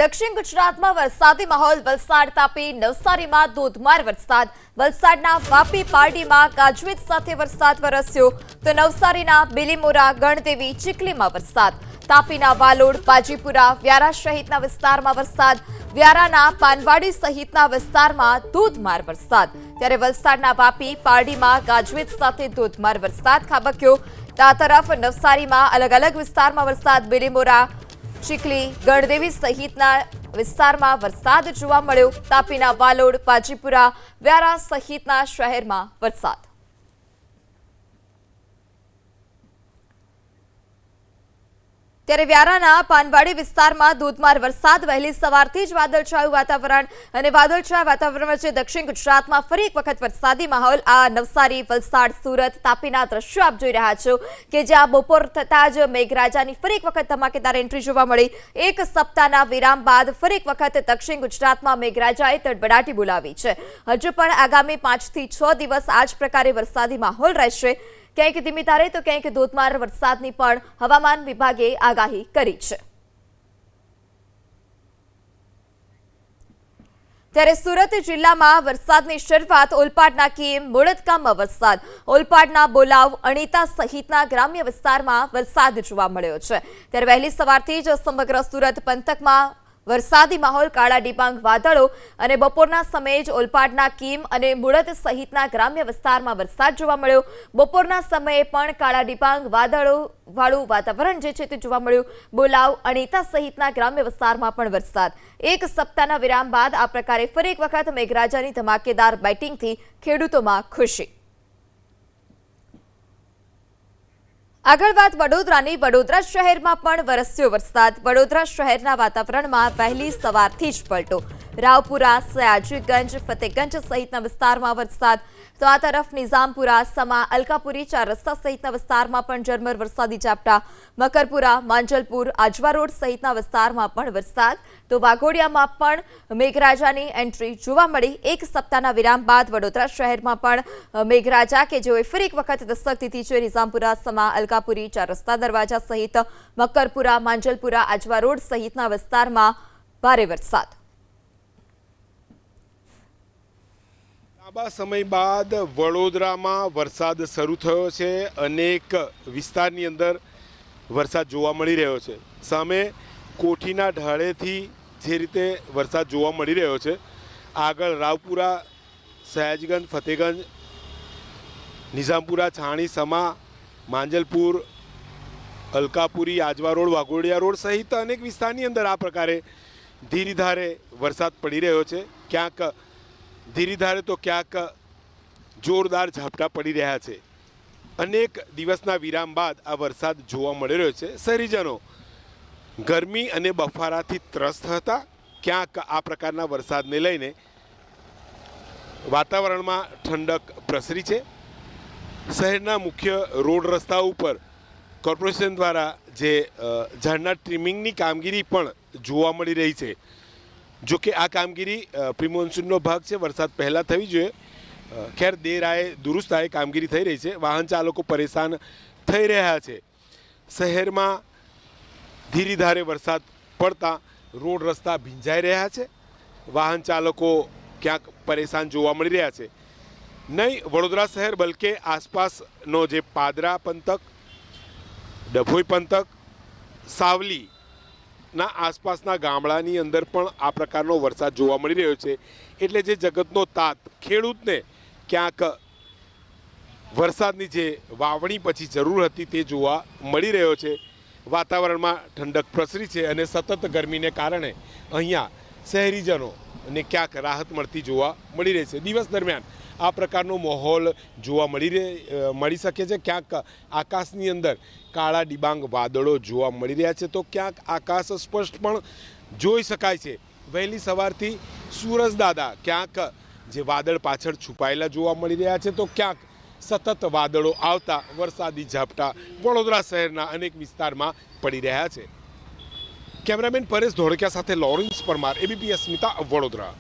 દક્ષિણ ગુજરાતમાં વરસાદી માહોલ વલસાડ તાપી નવસારીમાં ધોધમાર વરસાદ વલસાડના વાપી પારડીમાં ગાજવીજ સાથે વરસાદ વરસ્યો તો નવસારીના બિલીમોરા ગણદેવી ચીખલીમાં વરસાદ તાપીના વાલોડ બાજીપુરા વ્યારા સહિતના વિસ્તારમાં વરસાદ વ્યારાના પાનવાડી સહિતના વિસ્તારમાં ધોધમાર વરસાદ ત્યારે વલસાડના વાપી પારડીમાં ગાજવીજ સાથે ધોધમાર વરસાદ ખાબક્યો આ તરફ નવસારીમાં અલગ અલગ વિસ્તારમાં વરસાદ બિલીમોરા ચીખલી ગણદેવી સહિતના વિસ્તારમાં વરસાદ જોવા મળ્યો તાપીના વાલોડ બાજીપુરા વ્યારા સહિતના શહેરમાં વરસાદ ત્યારે વ્યારાના પાનવાડી વિસ્તારમાં ધોધમાર વરસાદ વહેલી સવારથી જ વાદળછાયું વાતાવરણ અને વાદળછાયા વાતાવરણ વચ્ચે દક્ષિણ ગુજરાતમાં ફરી એક વખત વરસાદી માહોલ આ નવસારી વલસાડ સુરત તાપીના દ્રશ્યો આપ જોઈ રહ્યા છો કે જ્યાં બપોર થતાં જ મેઘરાજાની ફરી એક વખત ધમાકેદાર એન્ટ્રી જોવા મળી એક સપ્તાહના વિરામ બાદ ફરી એક વખત દક્ષિણ ગુજરાતમાં મેઘરાજાએ તડબડાટી બોલાવી છે હજુ પણ આગામી 5 થી 6 દિવસ આ જ પ્રકારે વરસાદી માહોલ રહેશે ક્યાંક ધીમી ધારે તો ક્યાંક ધોધમાર વરસાદની પણ હવામાન વિભાગે આગાહી કરી છે ત્યારે સુરત જિલ્લામાં વરસાદની શરૂઆત ઓલપાડના કીમ મુળદગામમાં વરસાદ ઓલપાડના બોલાવ અણીતા સહિતના ગ્રામ્ય વિસ્તારમાં વરસાદ જોવા મળ્યો છે ત્યારે વહેલી સવારથી જ સમગ્ર સુરત પંથકમાં વરસાદી માહોલ કાળા ડિબાંગ વાદળો અને બપોરના સમયે જ ઓલપાડના કીમ અને મુળદ સહિતના ગ્રામ્ય વિસ્તારમાં વરસાદ જોવા મળ્યો બપોરના સમયે પણ કાળા ડિબાંગ વાદળો વાળું વાતાવરણ જે છે તે જોવા મળ્યું બોલાવ અણીતા સહિતના ગ્રામ્ય વિસ્તારમાં પણ વરસાદ એક સપ્તાહના વિરામ બાદ આ પ્રકારે ફરી એક વખત મેઘરાજાની ધમાકેદાર બેટિંગથી ખેડૂતોમાં ખુશી આગળ વાત વડોદરાની વડોદરા શહેરમાં પણ વરસ્યો વરસાદ વડોદરા શહેરના વાતાવરણમાં વહેલી સવારથી જ પલટો રાવપુરા સયાજીગંજ ફતેગંજ સહિતના વિસ્તારમાં વરસાદ તો આ તરફ નિઝામપુરા સમા અલકાપુરી 4 રસ્તા સહિતના વિસ્તારમાં પણ ઝરમર વરસાદી ઝાપટા મકરપુરા માંજલપુર આજવા રોડ સહિતના વિસ્તારમાં પણ વરસાદ તો વાઘોડિયામાં પણ મેઘરાજાની એન્ટ્રી જોવા મળી એક સપ્તાહના વિરામ બાદ વડોદરા શહેરમાં પણ મેઘરાજા કે જેઓએ ફરી એક વખત દસ્તક દીધી છે નિઝામપુરા સમા અલકાપુરી 4 રસ્તા દરવાજા સહિત મકરપુરા માંજલપુરા આજવા રોડ સહિતના વિસ્તારમાં ભારે વરસાદ લાંબા સમય બાદ વડોદરામાં વરસાદ શરૂ થયો છે અનેક વિસ્તારની અંદર વરસાદ જોવા મળી રહ્યો છે સામે કોઠીના ઢાળેથી જે રીતે વરસાદ જોવા મળી રહ્યો છે આગળ રાવપુરા સયાજીગંજ ફતેગંજ નિઝામપુરા છાણી સમા માંજલપુર અલકાપુરી આજવા રોડ વાઘોડિયા રોડ સહિત અનેક વિસ્તારની અંદર આ પ્રકારે ધીરીધારે વરસાદ પડી રહ્યો છે ક્યાંક ધીરીધારે તો ક્યાંક જોરદાર ઝાપટા પડી રહ્યા છે અનેક દિવસના વિરામ બાદ આ વરસાદ જોવા મળી રહ્યો છે શહેરીજનો ગરમી અને બફારાથી ત્રસ્ત હતા ક્યાંક આ પ્રકારના વરસાદને લઈને વાતાવરણમાં ઠંડક પ્રસરી છે શહેરના મુખ્ય રોડ રસ્તા ઉપર કોર્પોરેશન દ્વારા જે ઝાડના ટ્રીમિંગની કામગીરી પણ જોવા મળી રહી છે જો કે આ કામગીરી પ્રી મોન્સૂનનો ભાગ છે વરસાદ પહેલાં થવી જોઈએ ખેર દેર આએ દુરુસ્ત આએ કામગીરી થઈ રહી છે વાહન ચાલકો પરેશાન થઈ રહ્યા છે શહેરમાં ધીરીધારે વરસાદ પડતા રોડ રસ્તા ભીંજાઈ રહ્યા છે વાહન ચાલકો ક્યાંક પરેશાન જોવા મળી રહ્યા છે નહીં વડોદરા શહેર બલકે આસપાસનો જે પાદરા પંથક ડભોઈ પંથક સાવલી ના આસપાસના ગામડાની અંદર પણ આ પ્રકારનો વરસાદ જોવા મળી રહ્યો છે એટલે જે જગતનો તાત ખેડૂતને ક્યાંક વરસાદની જે વાવણી પછી જરૂર હતી તે જોવા મળી રહ્યો છે વાતાવરણમાં ઠંડક પ્રસરી છે અને સતત ગરમીને કારણે અહીંયા શહેરીજનોને ક્યાંક રાહત મળતી જોવા મળી રહી છે દિવસ દરમિયાન આ પ્રકારનો માહોલ જોવા મળી શકે છે ક્યાંક આકાશની અંદર કાળા ડિબાંગ વાદળો જોવા મળી રહ્યા છે તો ક્યાંક આકાશ સ્પષ્ટ પણ જોઈ શકાય છે વહેલી સવારથી સૂરજદાદા ક્યાંક જે વાદળ પાછળ છુપાયેલા જોવા મળી રહ્યા છે તો ક્યાંક સતત વાદળો આવતા વરસાદી ઝાપટા વડોદરા શહેરના અનેક વિસ્તારમાં પડી રહ્યા છે કેમેરામેન પરેશ ધોળકિયા સાથે લોરેન્સ પરમાર એબીપી અસ્મિતા વડોદરા।